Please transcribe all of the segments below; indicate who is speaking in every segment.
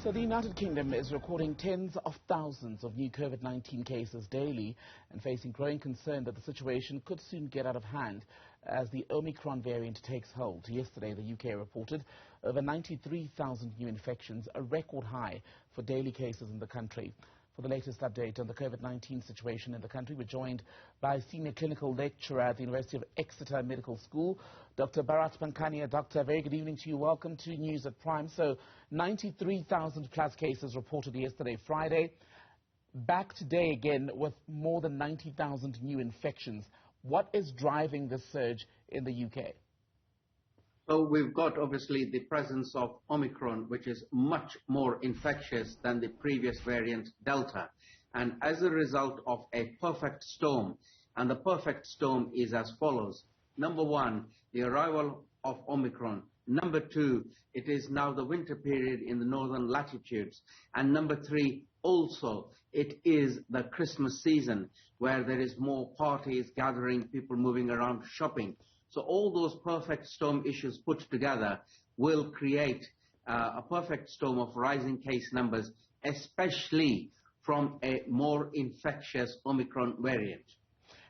Speaker 1: So the United Kingdom is recording tens of thousands of new COVID-19 cases daily and facing growing concern that the situation could soon get out of hand as the Omicron variant takes hold. Yesterday, the UK reported over 93,000 new infections, a record high for daily cases in the country. For the latest update on the COVID-19 situation in the country, we're joined by Senior Clinical Lecturer at the University of Exeter Medical School, Dr. Bharat Pankhania. Doctor, very good evening to you. Welcome to News at Prime. So 93,000 plus cases reported yesterday, Friday. Back today again with more than 90,000 new infections. What is driving this surge in the UK?
Speaker 2: So we've got obviously the presence of Omicron, which is much more infectious than the previous variant Delta. And as a result of a perfect storm, and the perfect storm is as follows. Number one, the arrival of Omicron. Number two, it is now the winter period in the northern latitudes. And number three, also, it is the Christmas season where there is more parties, gathering, people moving around, shopping. So all those perfect storm issues put together will create a perfect storm of rising case numbers, especially from a more infectious Omicron variant.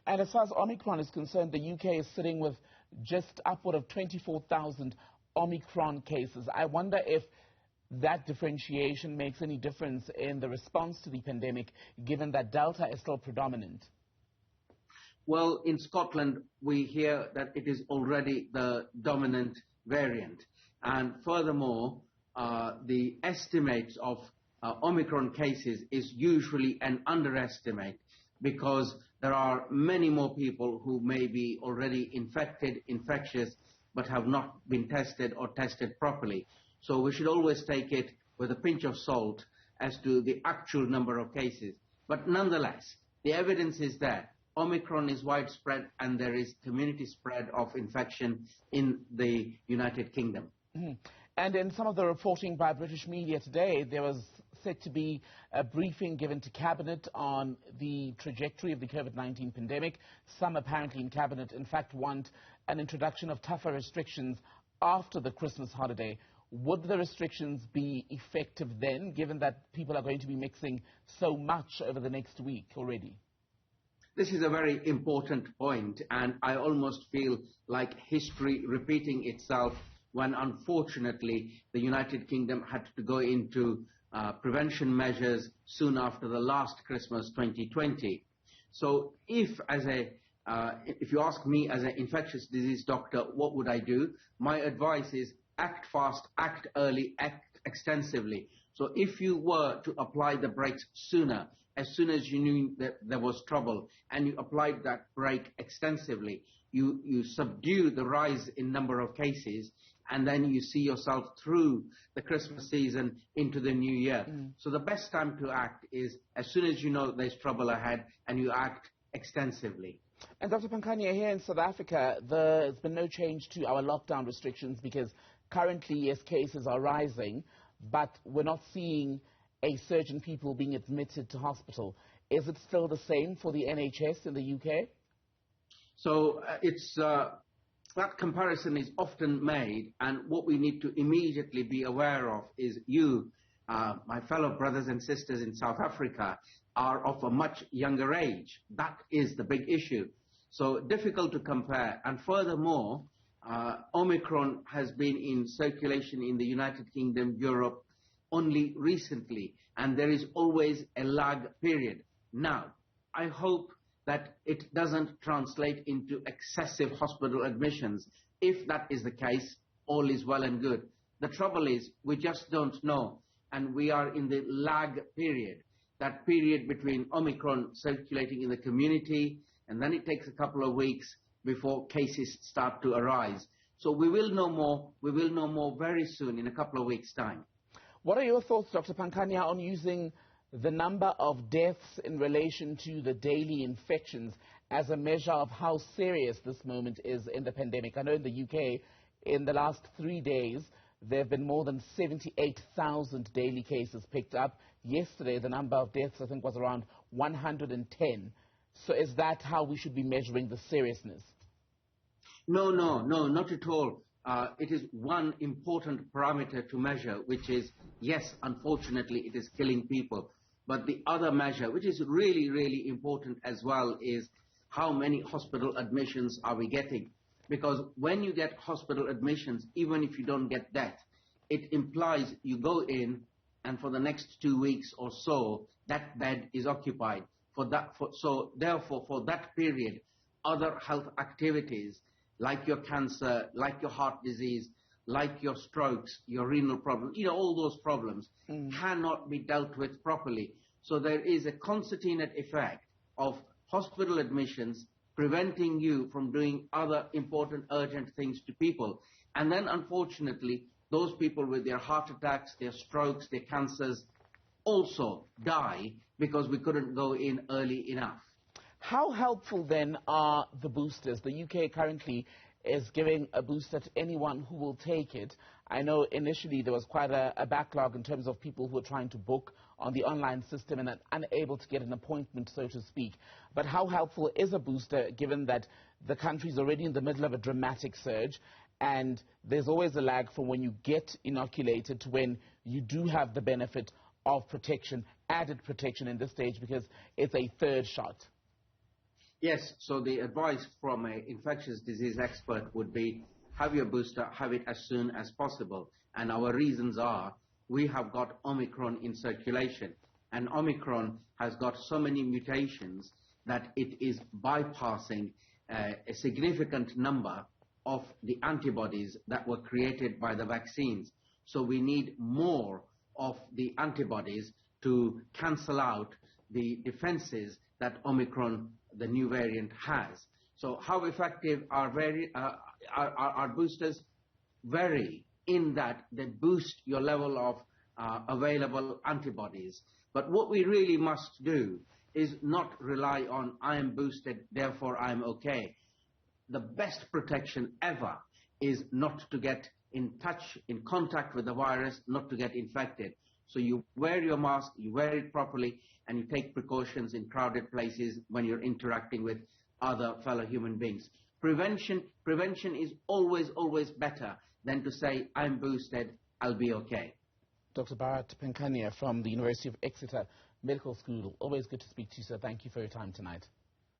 Speaker 1: And as far as Omicron is concerned, the UK is sitting with just upward of 24,000 Omicron cases. I wonder if that differentiation makes any difference in the response to the pandemic, given that Delta is still predominant.
Speaker 2: Well, in Scotland, we hear that it is already the dominant variant. And furthermore, the estimates of Omicron cases is usually an underestimate because there are many more people who may be already infectious, but have not been tested or tested properly. So we should always take it with a pinch of salt as to the actual number of cases. But nonetheless, the evidence is there. Omicron is widespread and there is community spread of infection in the United Kingdom.
Speaker 1: Mm-hmm. And in some of the reporting by British media today, there was said to be a briefing given to Cabinet on the trajectory of the COVID-19 pandemic. Some apparently in Cabinet, in fact, want an introduction of tougher restrictions after the Christmas holiday. Would the restrictions be effective then, given that people are going to be mixing so much over the next week already?
Speaker 2: This is a very important point, and I almost feel like history repeating itself when, unfortunately, the United Kingdom had to go into prevention measures soon after the last Christmas 2020. So if you ask me as an infectious disease doctor, what would I do? My advice is act fast, act early, act extensively. So if you were to apply the brakes sooner, as soon as you knew that there was trouble, and you applied that brake extensively, you subdue the rise in number of cases, and then you see yourself through the Christmas season into the new year. So the best time to act is as soon as you know there's trouble ahead, and you act extensively.
Speaker 1: And Dr. Pankhania, here in South Africa, there's been no change to our lockdown restrictions because currently, yes, cases are rising, but we're not seeing a surge in people being admitted to hospital. Is it still the same for the NHS in the UK?
Speaker 2: So that comparison is often made, and what we need to immediately be aware of is my fellow brothers and sisters in South Africa, are of a much younger age. That is the big issue. So difficult to compare. And furthermore, Omicron has been in circulation in the United Kingdom, Europe, only recently, and there is always a lag period. Now, I hope that it doesn't translate into excessive hospital admissions. If that is the case, all is well and good. The trouble is, we just don't know, and we are in the lag period, that period between Omicron circulating in the community, and then it takes a couple of weeks before cases start to arise. So we will know more very soon, in a couple of weeks' time.
Speaker 1: What are your thoughts, Dr. Pankhania, on using the number of deaths in relation to the daily infections as a measure of how serious this moment is in the pandemic? I know in the UK, in the last 3 days, there have been more than 78,000 daily cases picked up. Yesterday, the number of deaths, I think, was around 110. So is that how we should be measuring the seriousness?
Speaker 2: No, not at all. it is one important parameter to measure, which is, yes, unfortunately, it is killing people. But the other measure, which is really, really important as well, is how many hospital admissions are we getting? Because when you get hospital admissions, even if you don't get death, it implies you go in and for the next 2 weeks or so, that bed is occupied. So therefore, for that period, other health activities like your cancer, like your heart disease, like your strokes, your renal problems, all those problems cannot be dealt with properly. So there is a concertina effect of hospital admissions preventing you from doing other important urgent things to people. And then unfortunately, those people with their heart attacks, their strokes, their cancers also die because we couldn't go in early enough.
Speaker 1: How helpful then are the boosters? The UK currently is giving a booster to anyone who will take it. I know initially there was quite a backlog in terms of people who were trying to book on the online system and unable to get an appointment, so to speak. But how helpful is a booster given that the country is already in the middle of a dramatic surge and there's always a lag from when you get inoculated to when you do have the benefit of protection, added protection in this stage because it's a third shot?
Speaker 2: Yes, so the advice from an infectious disease expert would be have your booster, have it as soon as possible. And our reasons are we have got Omicron in circulation. And Omicron has got so many mutations that it is bypassing a significant number of the antibodies that were created by the vaccines. So we need more of the antibodies to cancel out the defenses that Omicron, the new variant, has. So how effective are boosters? Vary in that they boost your level of available antibodies. But what we really must do is not rely on I am boosted, therefore I am okay. The best protection ever is not to get in contact with the virus, not to get infected. So you wear your mask, you wear it properly, and you take precautions in crowded places when you're interacting with other fellow human beings. Prevention is always, always better than to say, I'm boosted, I'll be okay.
Speaker 1: Dr. Bharat Pankhania from the University of Exeter Medical School. Always good to speak to you, sir. Thank you for your time tonight.